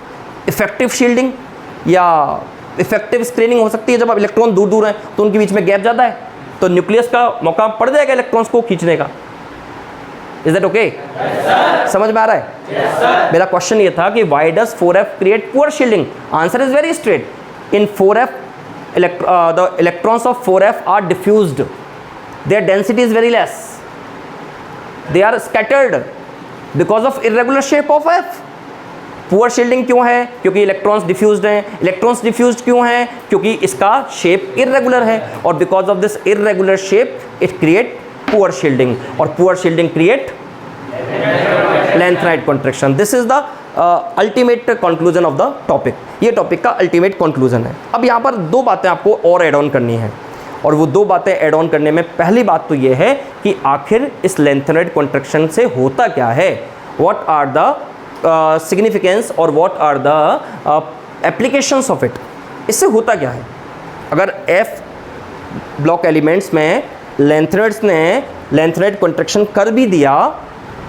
effective shielding या इफेक्टिव स्क्रीनिंग हो सकती है जब आप इलेक्ट्रॉन दूर दूर हैं तो उनके बीच में गैप ज़्यादा है तो न्यूक्लियस का मौका पड़ जाएगा इलेक्ट्रॉन्स को खींचने का। Is that okay? समझ में आ रहा है? yes, मेरा क्वेश्चन ये था कि why does 4f create poor shielding? Answer is very straight. In 4f the electrons of 4f are diffused, their density is very less, they are scattered because of irregular shape of f। पुअर शील्डिंग क्यों है? क्योंकि इलेक्ट्रॉन्स डिफ्यूज्ड हैं। इलेक्ट्रॉन्स डिफ्यूज्ड क्यों हैं? क्योंकि इसका शेप इर्रेगुलर है और because of this irregular shape it create poor shielding और poor shielding create lanthanide contraction. This is the ultimate conclusion of the topic. ये टॉपिक का अल्टीमेट कंक्लूजन है। अब यहाँ पर दो बातें आपको और एड ऑन करनी है और वो दो बातें एड ऑन करने में पहली बात तो ये है कि आखिर इस लेंथेनाइड कॉन्ट्रैक्शन से होता क्या है, व्हाट आर द सिग्निफिकेंस और what are the applications of it. इससे होता क्या है? अगर एफ ब्लॉक एलिमेंट्स में लेंथेनाइड्स ने लेंथेनाइड कॉन्ट्रैक्शन कर भी दिया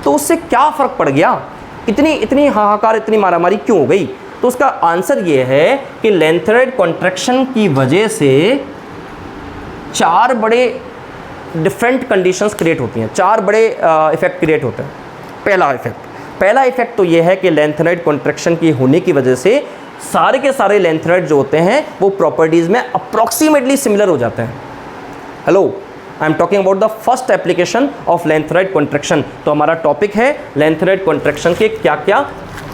तो उससे क्या फ़र्क पड़ गया? इतनी हाहाकार, इतनी मारामारी क्यों हो गई? तो उसका आंसर ये है कि लेंथेनाइड कॉन्ट्रैक्शन की वजह से चार बड़े डिफरेंट कंडीशंस क्रिएट होती हैं, चार बड़े इफ़ेक्ट क्रिएट होते हैं। पहला इफेक्ट तो ये है कि लेंथेनाइड कॉन्ट्रैक्शन की होने की वजह से सारे के सारे लेंथेनाइड जो होते हैं वो प्रॉपर्टीज़ में अप्रॉक्सीमेटली सिमिलर हो जाते हैं। Hello, I am talking about the first application of lanthanide contraction. तो हमारा टॉपिक है लेंथेनाइड कॉन्ट्रैक्शन के क्या क्या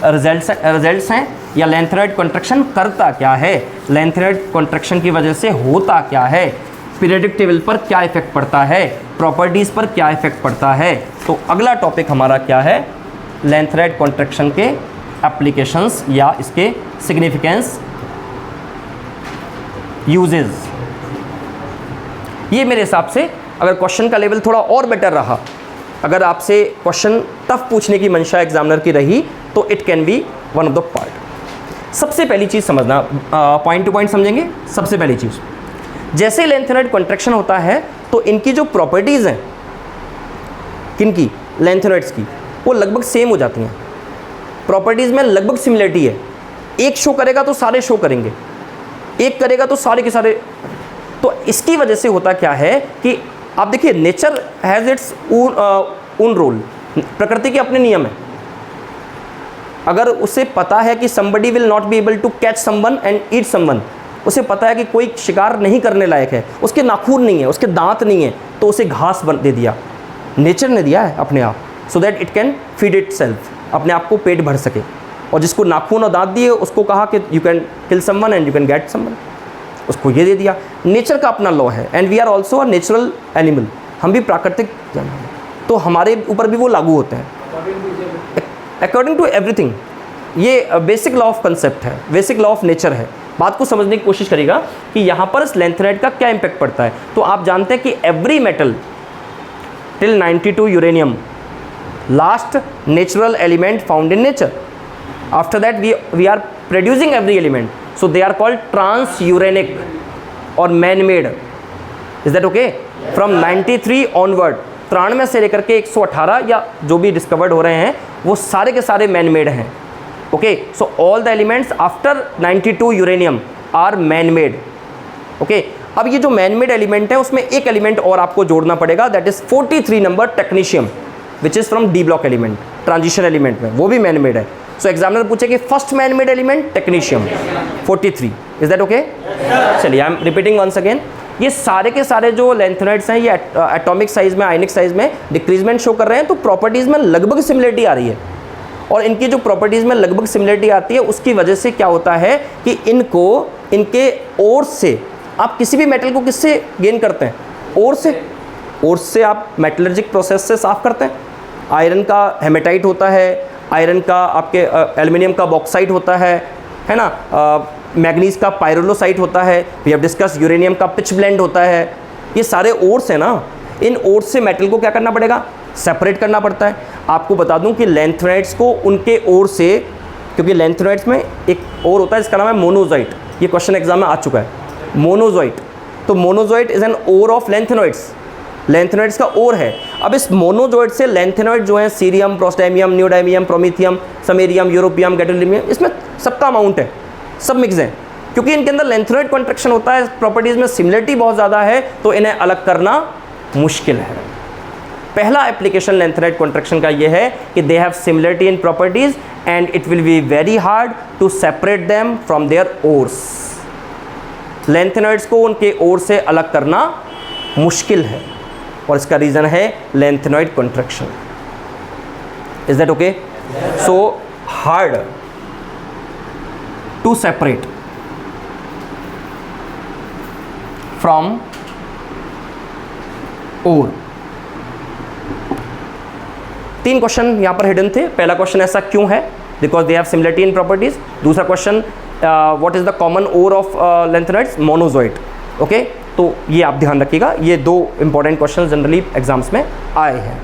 रिजल्ट्स हैं या लेंथेनाइड कॉन्ट्रैक्शन करता क्या है, लेंथेनाइड कॉन्ट्रैक्शन की वजह से होता क्या है, पीरियोडिक टेबल पर क्या इफेक्ट पड़ता है, प्रॉपर्टीज़ पर क्या इफेक्ट पड़ता है। तो अगला टॉपिक हमारा क्या है? लेंथेनाइड कॉन्ट्रैक्शन के एप्लीकेशंस या इसके सिग्निफिकेंस, यूजेस। ये मेरे हिसाब से अगर क्वेश्चन का लेवल थोड़ा और बेटर रहा, अगर आपसे क्वेश्चन टफ पूछने की मंशा एग्जामिनर की रही तो it can B one of the part. सबसे पहली चीज़ समझना, पॉइंट टू पॉइंट समझेंगे। सबसे पहली चीज़, जैसे लेंथेनाइड कॉन्ट्रैक्शन होता है तो इनकी जो प्रॉपर्टीज़ हैं, किनकी? लेंथेनाइड्स की, वो लगभग सेम हो जाती हैं। प्रॉपर्टीज़ में लगभग सिमिलरिटी है। एक शो करेगा तो सारे शो करेंगे, एक करेगा तो सारे के सारे। तो इसकी वजह से होता क्या है कि आप देखिए, nature has its own role. प्रकृति के अपने नियम हैं। अगर उसे पता है कि somebody will not be able to catch someone and eat someone, उसे पता है कि कोई शिकार नहीं करने लायक है, उसके नाखून नहीं है, उसके दांत नहीं है, तो उसे घास दे दिया, नेचर ने दिया है अपने आप, so that it can feed it self, अपने आप को पेट भर सके। और जिसको नाखून और दांत दिए उसको कहा कि you can kill someone and you can get someone, उसको ये दे दिया। नेचर का अपना लॉ है and we are also a natural animal. हम भी प्राकृतिक जानवर हैं, तो हमारे ऊपर भी वो लागू होते हैं अकॉर्डिंग टू एवरीथिंग। ये बेसिक लॉ ऑफ कंसेप्ट है, बेसिक लॉ ऑफ नेचर है। बात को समझने की कोशिश करिएगा कि यहाँ पर इस लेंथेनाइड का क्या इम्पैक्ट पड़ता है। तो आप जानते हैं कि every metal till 92 uranium, last natural element found in nature. After that we are producing every element. So they are called transuranic और man made. Is that okay? From 93 onward, 93 से लेकर के 118 या जो भी डिस्कवर्ड हो रहे हैं वो सारे के सारे मैन मेड हैं। Okay, so all the elements after 92 uranium are man made. Okay, अब ये जो मैन मेड एलिमेंट है उसमें एक एलिमेंट और आपको जोड़ना पड़ेगा, that is 43 number technetium, which is from D block element, transition element में, वो भी मैन मेड है। सो एग्जामिनर पूछे कि first man made element technetium 43। Is that okay? चलिए I am repeating once again, ये सारे के सारे जो लैंथेनॉइड्स हैं ये एटॉमिक साइज में, आयनिक साइज में डिक्रीजमेंट शो कर रहे हैं, तो प्रॉपर्टीज़ में लगभग सिमिलरिटी आ रही है। और इनकी जो प्रॉपर्टीज़ में लगभग सिमिलरिटी आती है उसकी वजह से क्या होता है कि इनको, इनके ओर्स से आप किसी भी मेटल को किससे गेन करते हैं? ओर्स से। ओर्स से आप मेटलर्जिक प्रोसेस से साफ़ करते हैं। आयरन का हेमेटाइट होता है, आयरन का आपके एल्युमिनियम का बॉक्साइट होता है ना, मैग्नीज का पायरोलोसाइट होता है, वी हैव डिस्कस यूरेनियम का पिच ब्लेंड होता है। ये सारे ओर्स हैं ना, इन ओर्स से मेटल को क्या करना पड़ेगा? सेपरेट करना पड़ता है। आपको बता दूं कि लैंथेनॉइड्स को उनके ओर से, क्योंकि लैंथेनॉइड्स में एक और होता है जिसका नाम है मोनोजॉइट, ये क्वेश्चन एग्जाम में आ चुका है, मोनोजॉइट। तो monazite is an ore of lanthanoids, lanthanoids का ओर है। अब इस मोनोजॉइट से लैंथेनॉइड जो है cerium, praseodymium, neodymium, promethium, samarium, europium, gadolinium, इसमें सबका अमाउंट है, सब मिक्स हैं। क्योंकि इनके अंदर लैंथेनॉइड कॉन्ट्रैक्शन होता है, प्रॉपर्टीज़ में सिमिलरिटी बहुत ज़्यादा है, तो इन्हें अलग करना मुश्किल है। पहला एप्लीकेशन लैंथेनॉइड कॉन्ट्रैक्शन का ये है कि they have similarity in properties and it will be very hard to separate them from their ores. Lanthanoids को उनके ओर से अलग करना मुश्किल है और इसका रीज़न है lanthanoid contraction. Is that okay? So hard to separate from ore. 3 question यहाँ पर हिडन थे। पहला क्वेश्चन ऐसा क्यों है? Because they have similarity in properties. दूसरा question what is the common ore of lanthanoids? Monazite. Okay, तो ये आप ध्यान रखिएगा, ये 2 इंपॉर्टेंट क्वेश्चन जनरली एग्जाम्स में आए हैं।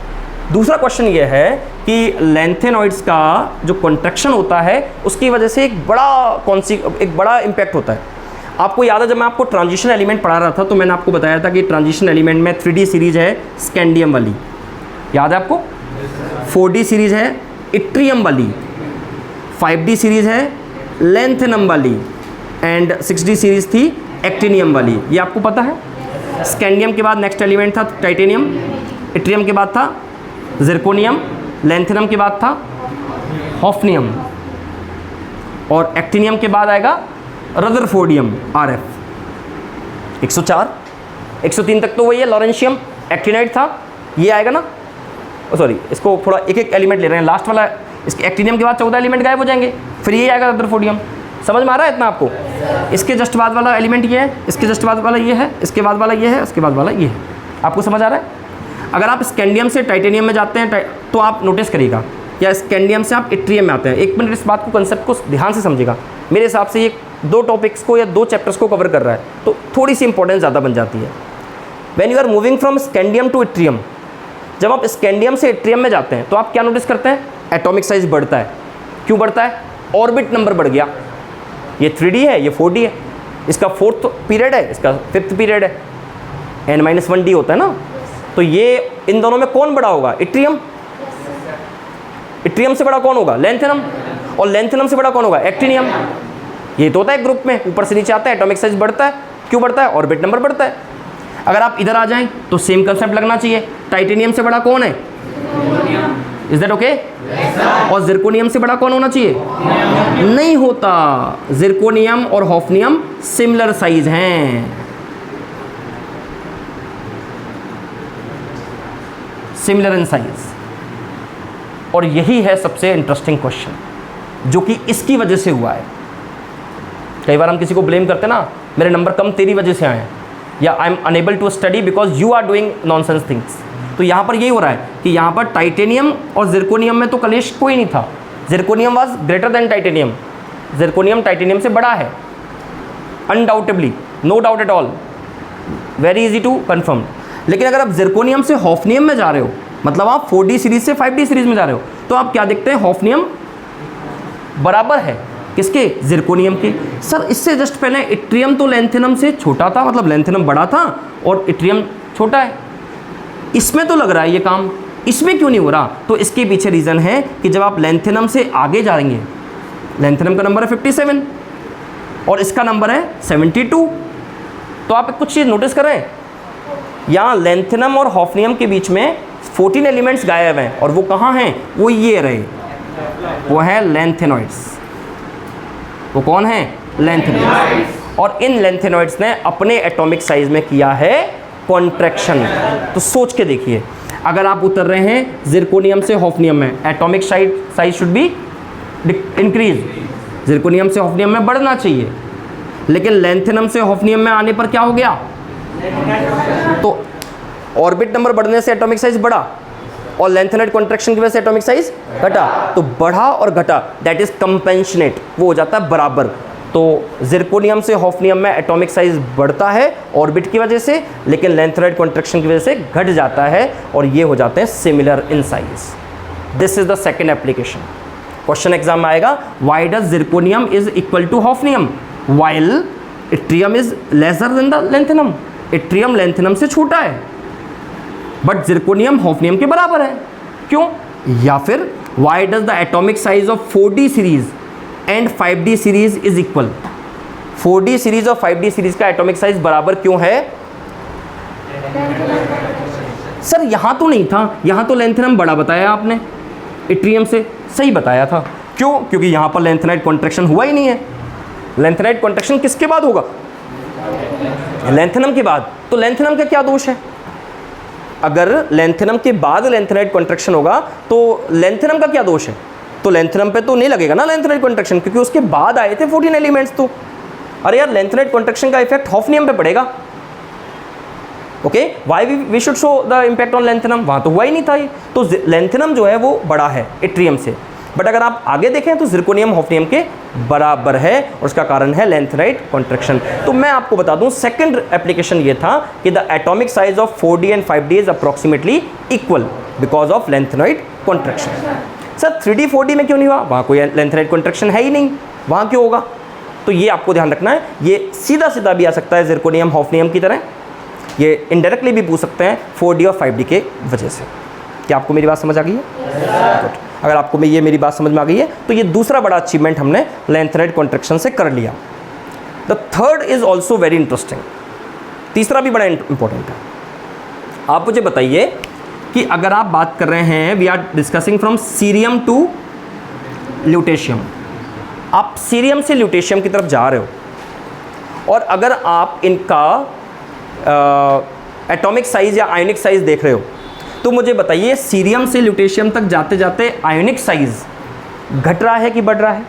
दूसरा क्वेश्चन ये है कि लैंथेनॉइड्स का जो कॉन्ट्रैक्शन होता है उसकी वजह से एक बड़ा इम्पैक्ट होता है। आपको याद है जब मैं आपको ट्रांजिशन एलिमेंट पढ़ा रहा था तो मैंने आपको बताया था कि ट्रांजिशन एलिमेंट में 3D सीरीज है स्कैंडियम वाली, याद है आपको? 4D सीरीज है इट्रियम वाली, 5D सीरीज है लैंथेनम वाली एंड 6D सीरीज थी एक्टिनियम वाली। ये आपको पता है? स्कैंडियम के बाद नेक्स्ट एलिमेंट था टाइटेनियम, इट्रियम के बाद था जिरकोनियम, लैंथेनम के बाद था हॉफनियम और एक्टिनियम के बाद आएगा रदरफोर्डियम RF। 104 103 तक तो वही है, लॉरेंशियम एक्टिनाइट था, ये आएगा ना, सॉरी इसको थोड़ा एक एक एलिमेंट ले रहे हैं, लास्ट वाला इसके एक्टिनियम के बाद 14 एलिमेंट गायब हो जाएंगे, फिर ये आएगा रदरफोर्डियम। समझ में आ रहा है इतना आपको? इसके जस्ट बाद वाला एलिमेंट ये है, इसके जस्ट बाद वाला ये है, इसके बाद वाला ये है, इसके बाद वाला ये है। आपको समझ आ रहा है? अगर आप स्कैंडियम से टाइटेनियम में जाते हैं तो आप नोटिस करिएगा, या स्कैंडियम से आप इट्रियम में आते हैं। 1 मिनट इस बात को, कंसेप्ट को ध्यान से समझिएगा। मेरे हिसाब से ये 2 टॉपिक्स को या 2 चैप्टर्स को कवर कर रहा है, तो थोड़ी सी इंपॉर्टेंस ज़्यादा बन जाती है। When you are moving from scandium to yttrium, जब आप स्कैंडियम से इट्रियम में जाते हैं तो आप क्या नोटिस करते हैं? एटॉमिक साइज बढ़ता है। क्यों बढ़ता है? ऑर्बिट नंबर बढ़ गया। ये 3D है, ये 4D है, इसका 4th पीरियड है, इसका 5th पीरियड है, n-1D होता है ना। तो ये इन दोनों में कौन बड़ा होगा? इट्रियम। इट्रियम से बड़ा कौन होगा? लैंथेनम। और लैंथेनम से बड़ा कौन होगा? एक्टिनियम। ये तो होता है ग्रुप में, ऊपर से नीचे आता है, एटॉमिक साइज बढ़ता है। क्यों बढ़ता है? ऑर्बिट नंबर बढ़ता है। अगर आप इधर आ जाएं तो सेम कंसेप्ट लगना चाहिए। टाइटेनियम से बड़ा कौन है? Is that okay? और जिरकोनियम से बड़ा कौन होना चाहिए? नहीं होता। जिरकोनियम और हॉफनियम सिमिलर साइज हैं, सिमिलर इन साइज। और यही है सबसे इंटरेस्टिंग क्वेश्चन जो कि इसकी वजह से हुआ है। कई बार हम किसी को ब्लेम करते हैं ना, मेरे नंबर कम तेरी वजह से आए हैं, या I am unable to study because you are doing nonsense things. तो यहाँ पर यही हो रहा है कि यहाँ पर टाइटेनियम और जिरकोनियम में तो कलेश कोई नहीं था। Zirconium was greater than titanium, zirconium titanium से बड़ा है undoubtedly, no doubt at all, very easy to confirm. लेकिन अगर आप जिरकोनियम से हॉफनियम में जा रहे हो, मतलब आप 4D सीरीज से 5D सीरीज में जा रहे हो, तो आप क्या देखते हैं? हॉफनियम बराबर है, किसके? जिरकोनियम के। सर इससे जस्ट पहले इट्रियम तो लैंथेनम से छोटा था, मतलब लैंथेनम बड़ा था और इट्रियम छोटा है। इसमें तो लग रहा है ये काम, इसमें क्यों नहीं हो रहा? तो इसके पीछे रीज़न है कि जब आप लैंथेनम से आगे जाएंगे, लैंथेनम का नंबर है 57 और इसका नंबर है 72, तो आप कुछ चीज़ नोटिस करें, यहाँ लैंथेनम और हॉफनियम के बीच में 14 एलिमेंट्स गायब हैं और वो कहाँ हैं? वो ये रहे, वो है लैंथेनॉइड्स। वो कौन है? लैंथेनॉइड्स। और इन लैंथेनॉइड्स ने अपने एटॉमिक साइज में किया है कॉन्ट्रैक्शन। तो सोच के देखिए, अगर आप उतर रहे हैं जिरकोनियम से हॉफनियम में, atomic size should be increase, zirconium से हॉफनियम में बढ़ना चाहिए, लेकिन लैंथेनम से हॉफनियम में आने पर क्या हो गया? तो ऑर्बिट नंबर बढ़ने से एटॉमिक साइज बढ़ा और लैंथेनाइड कॉन्ट्रैक्शन की वजह से एटॉमिक साइज घटा। तो बढ़ा और घटा, दैट इज कंपेंशनेट, वो हो जाता है बराबर। तो जिरकोनियम से हॉफनियम में एटॉमिक साइज बढ़ता है ऑर्बिट की वजह से, लेकिन लैंथेनाइड कॉन्ट्रैक्शन की वजह से घट जाता है और ये हो जाते हैं similar in size. This is the second application. Question exam में आएगा, why does zirconium is equal to hafnium while yttrium is lesser than the lanthanum? Yttrium lanthanum से छोटा है बट जिरकोनियम हॉफनियम के बराबर है, क्यों? या फिर why does the atomic size of 4D series and 5D series is equal? 4D series और 5D सीरीज का एटॉमिक साइज बराबर क्यों है? सर यहां तो नहीं था, यहां तो लैंथेनम बड़ा बताया आपने इट्रियम से, सही बताया था। क्यों? क्योंकि यहां पर लैंथेनाइड कॉन्ट्रैक्शन हुआ ही नहीं है। लैंथेनाइड कॉन्ट्रैक्शन किसके बाद होगा? लैंथेनम के बाद। तो लैंथेनम का क्या दोष है? अगर लैंथेनम के बाद लैंथेनाइड कॉन्ट्रैक्शन होगा तो लैंथेनम का क्या दोष है? तो लैंथेनम पे तो नहीं लगेगा ना लैंथेनाइड कॉन्ट्रैक्शन, क्योंकि उसके बाद आए थे 14 एलिमेंट्स। तो अरे यार, लैंथेनाइड कॉन्ट्रैक्शन का इफेक्ट हॉफनियम पे पड़ेगा। Okay, why we should show the impact on lanthanum? वहाँ तो हुआ ही नहीं था ये। तो लैंथेनम जो है वो बड़ा है इट्रियम से, बट अगर आप आगे देखें तो जिरकोनियम हॉफनियम के बराबर है और उसका कारण है लैंथेनाइड कॉन्ट्रैक्शन। तो मैं आपको बता दूं, सेकंड एप्लीकेशन ये था कि the atomic size of 4D and 5D is approximately equal because of lanthanide contraction. Sir 3D 4D में क्यों नहीं हुआ? वहाँ कोई लैंथेनाइड कॉन्ट्रैक्शन है ही नहीं, वहाँ क्यों होगा? तो ये आपको ध्यान रखना है। ये सीधा सीधा भी आ सकता है जिरकोनियम हॉफनियम की तरह, ये इनडायरेक्टली भी पूछ सकते हैं 4D और 5D के वजह से। क्या आपको मेरी बात समझ आ गई है? अगर आपको ये मेरी बात समझ में आ गई है तो ये दूसरा बड़ा अचीवमेंट हमने लैंथेनाइड कॉन्ट्रैक्शन से कर लिया। The third is also very interesting, तीसरा भी बड़ा इंपॉर्टेंट है। आप मुझे बताइए कि अगर आप बात कर रहे हैं, we are discussing from cerium to lutetium, आप सीरियम से ल्यूटेशियम की तरफ जा रहे हो और अगर आप इनका एटॉमिक साइज या आयोनिक साइज देख रहे हो, तो मुझे बताइए सीरियम से ल्यूटेशियम तक जाते जाते आयोनिक साइज घट रहा है कि बढ़ रहा है?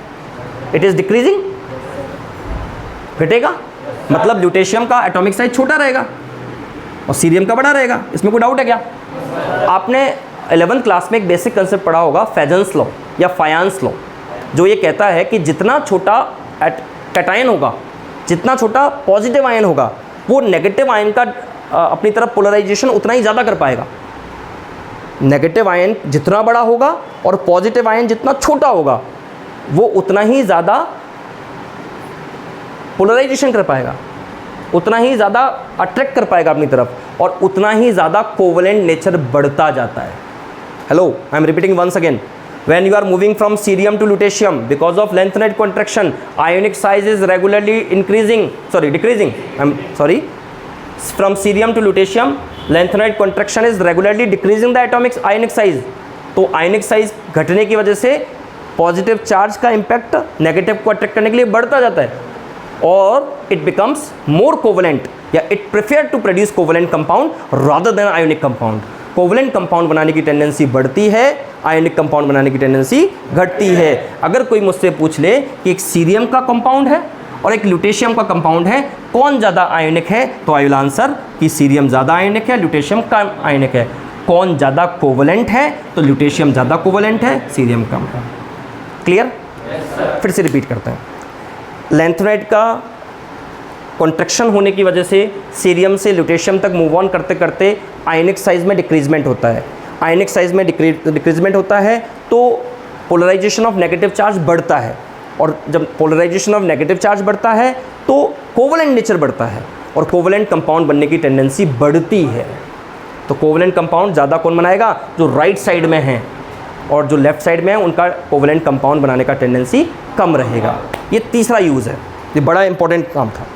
इट इज डिक्रीजिंग, घटेगा, मतलब ल्यूटेशियम का एटॉमिक साइज छोटा रहेगा और सीरियम का बड़ा रहेगा। इसमें कोई डाउट है क्या? आपने 11th क्लास में एक बेसिक कंसेप्ट पढ़ा होगा, फेजेंस लॉ या फायांस लॉ, जो ये कहता है कि जितना छोटा कैटायन होगा, जितना छोटा पॉजिटिव आयन होगा, वो नेगेटिव आयन का अपनी तरफ पोलराइजेशन उतना ही ज़्यादा कर पाएगा। नेगेटिव आयन जितना बड़ा होगा और पॉजिटिव आयन जितना छोटा होगा, वो उतना ही ज़्यादा पोलराइजेशन कर पाएगा, उतना ही ज़्यादा अट्रैक्ट कर पाएगा अपनी तरफ और उतना ही ज़्यादा कोवलेंट नेचर बढ़ता जाता है। Hello, I am repeating once again, when you are moving from cerium to lutetium because of lanthanide contraction, ionic size is regularly decreasing, from cerium to lutetium lanthanide contraction is regularly decreasing the atomic ionic size। तो ionic size घटने की वजह से पॉजिटिव चार्ज का इम्पैक्ट नेगेटिव को अट्रैक्ट करने के लिए बढ़ता जाता है और इट बिकम्स मोर कोवलेंट या it prefer to produce covalent compound rather than ionic compound. Covalent compound बनाने की टेंडेंसी बढ़ती है, आयोनिक कंपाउंड बनाने की टेंडेंसी घटती है। अगर कोई मुझसे पूछ ले कि एक सीरियम का कंपाउंड है और एक ल्यूटेशियम का कंपाउंड है, कौन ज़्यादा आयोनिक है, तो आई विल आंसर कि सीरियम ज़्यादा आयोनिक है, ल्यूटेशियम कम आयोनिक है। कौन ज़्यादा कोवलेंट है, तो ल्यूटेशियम ज़्यादा कोवलेंट है, सीरियम कम है। क्लियर? फिर से रिपीट करते हैं। लैंथेनाइड का कॉन्ट्रैक्शन होने की वजह से सीरियम से ल्यूटेशियम तक मूव ऑन करते करते आयनिक साइज में डिक्रीजमेंट होता है। आयनिक साइज में डिक्रीजमेंट होता है तो पोलराइजेशन ऑफ नेगेटिव चार्ज बढ़ता है और जब पोलराइजेशन ऑफ नेगेटिव चार्ज बढ़ता है तो कोवलेंट नेचर बढ़ता है और कोवलेंट कंपाउंड बनने की टेंडेंसी बढ़ती है। तो कोवलेंट कंपाउंड ज़्यादा कौन बनाएगा? जो राइट साइड में हैं, और जो लेफ्ट साइड में है उनका कोवलेंट कंपाउंड बनाने का टेंडेंसी कम रहेगा। ये तीसरा यूज़ है, ये बड़ा इंपॉर्टेंट काम था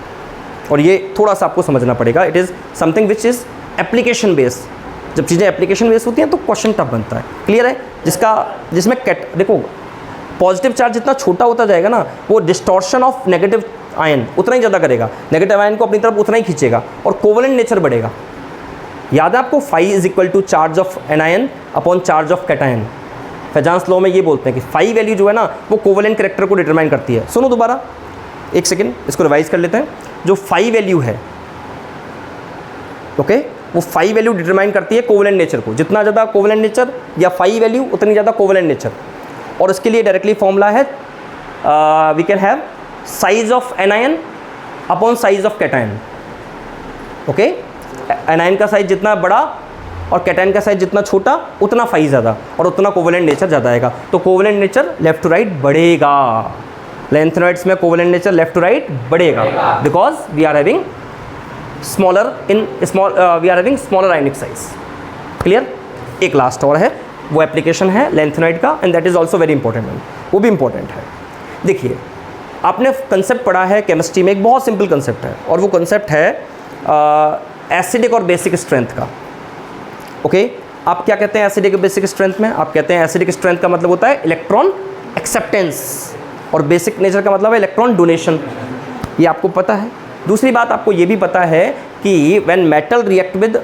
और ये थोड़ा सा आपको समझना पड़ेगा। It is something which is application based. जब चीज़ें एप्लीकेशन बेस्ड होती हैं तो क्वेश्चन टफ बनता है। क्लियर है? जिसमें देखो पॉजिटिव चार्ज जितना छोटा होता जाएगा ना, वो डिस्टॉर्शन ऑफ नेगेटिव आयन उतना ही ज़्यादा करेगा, नेगेटिव आयन को अपनी तरफ उतना ही खींचेगा और कोवलेंट नेचर बढ़ेगा। याद है आपको, phi is equal to charge of anion upon charge of cation. Fajans law में ये बोलते हैं कि फाई वैल्यू जो है ना वो कोवलेंट कैरेक्टर को डिटरमाइन करती है। सुनो दोबारा, एक सेकेंड इसको रिवाइज कर लेते हैं। जो फाई वैल्यू है, ओके, वो फाई वैल्यू डिटरमाइन करती है कोवलेंट नेचर को। जितना ज़्यादा कोवलेंट नेचर या फाई वैल्यू उतनी ज़्यादा कोवलेंट नेचर। और उसके लिए डायरेक्टली फॉर्मूला है we can have size of anion upon size of cation. Okay, anion का साइज जितना बड़ा और कैटायन का साइज जितना छोटा उतना फाई ज़्यादा और उतना कोवलेंट नेचर ज़्यादा आएगा। तो covalent nature left to right बढ़ेगा। लैंथेनॉइड्स में covalent nature left to right बढ़ेगा because we are having smaller ionic size. Clear? एक लास्ट और है, वो एप्लीकेशन है लैंथेनॉइड का and that is also very important, वो भी इंपॉर्टेंट है। देखिए, आपने कंसेप्ट पढ़ा है केमिस्ट्री में, एक बहुत सिंपल कंसेप्ट है और वो कंसेप्ट है एसिडिक और बेसिक स्ट्रेंथ का। ओके, आप क्या कहते हैं एसिडिक और बेसिक स्ट्रेंथ में? आप कहते हैं एसिडिक स्ट्रेंथ का मतलब होता है इलेक्ट्रॉन एक्सेप्टेंस और बेसिक नेचर का मतलब है इलेक्ट्रॉन डोनेशन। ये आपको पता है। दूसरी बात आपको ये भी पता है कि when metal react with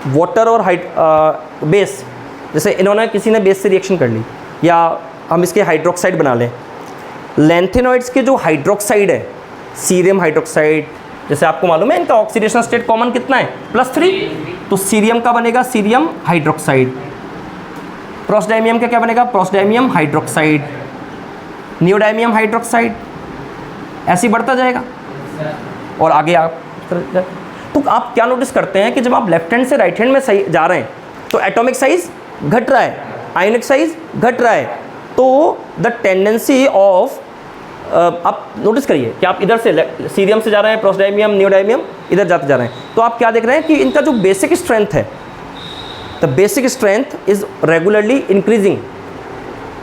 water और बेस, जैसे इन्होंने किसी ने बेस से रिएक्शन कर ली या हम इसके हाइड्रोक्साइड बना लें, लैंथेनॉइड्स के जो हाइड्रोक्साइड है, सीरियम हाइड्रोक्साइड, जैसे आपको मालूम है इनका ऑक्सीडेशन स्टेट कॉमन कितना है? +3। तो सीरियम का बनेगा सीरियम हाइड्रोक्साइड, प्रोसडायमियम का क्या बनेगा? प्रोसडायमियम हाइड्रोक्साइड, नियोडायमियम हाइड्रोक्साइड, ऐसे ही बढ़ता जाएगा। और आगे आप तो आप क्या नोटिस करते हैं कि जब आप लेफ्ट हैंड से राइट हैंड में सही जा रहे हैं तो एटॉमिक साइज घट रहा है, आयनिक साइज घट रहा है। तो द टेंडेंसी ऑफ आप नोटिस करिए कि आप इधर से सीरियम से जा रहे हैं, प्रोसडायमियम, नियोडायमियम, इधर जाते जा रहे हैं, तो आप क्या देख रहे हैं कि इनका जो बेसिक स्ट्रेंथ है, the basic strength is regularly increasing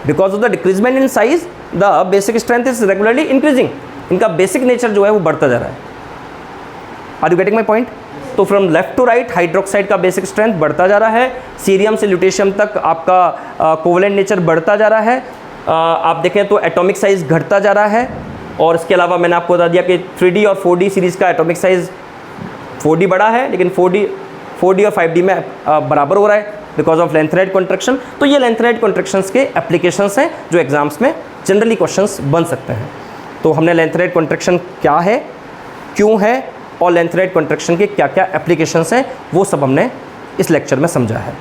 because of the decreasement in size. The basic strength is regularly increasing. इनका बेसिक नेचर जो है वो बढ़ता जा रहा है। Are you getting my point? तो from left to right hydroxide का बेसिक स्ट्रेंथ बढ़ता जा रहा है, सीरियम से ल्यूटेशियम तक आपका कोवलेंट नेचर बढ़ता जा रहा है। आप देखें तो एटॉमिक साइज घटता जा रहा है। और इसके अलावा मैंने आपको बता दिया कि 3D और 4D सीरीज़ का एटॉमिक साइज 4D बड़ा है, लेकिन 4D और 5D में बराबर हो रहा है बिकॉज ऑफ लैंथेनॉइड कॉन्ट्रैक्शन। तो ये लैंथेनॉइड कॉन्ट्रैक्शंस के एप्लीकेशंस हैं जो एग्जाम्स में जनरली क्वेश्चंस बन सकते हैं। तो हमने लैंथेनॉइड कॉन्ट्रैक्शन क्या है, क्यों है और लैंथेनॉइड कॉन्ट्रैक्शन के क्या क्या एप्लीकेशंस हैं वो सब हमने इस लेक्चर में समझा है।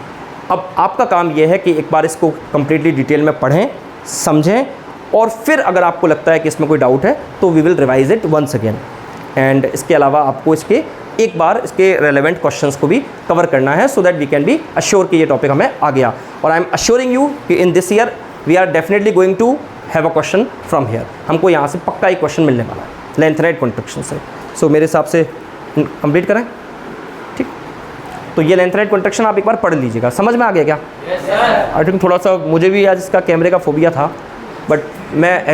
अब आपका काम ये है कि एक बार इसको कम्प्लीटली डिटेल में पढ़ें, समझें और फिर अगर आपको लगता है कि इसमें कोई डाउट है तो we will revise it once again. And इसके अलावा आपको इसके एक बार इसके रेलेवेंट क्वेश्चंस को भी कवर करना है so that we can be assure कि ये टॉपिक हमें आ गया। और आई एम अश्योरिंग यू कि in this year we are definitely going to have a question from here. हमको यहाँ से पक्का एक क्वेश्चन मिलने वाला है लैंथेनॉइड कॉन्ट्रैक्शन से। सो मेरे हिसाब से कंप्लीट करें, ठीक? तो ये लैंथेनॉइड कॉन्ट्रैक्शन आप एक बार पढ़ लीजिएगा। समझ में आ गया क्या? आई थिंक थोड़ा सा मुझे भी आज इसका कैमरे का फोबिया था बट मैं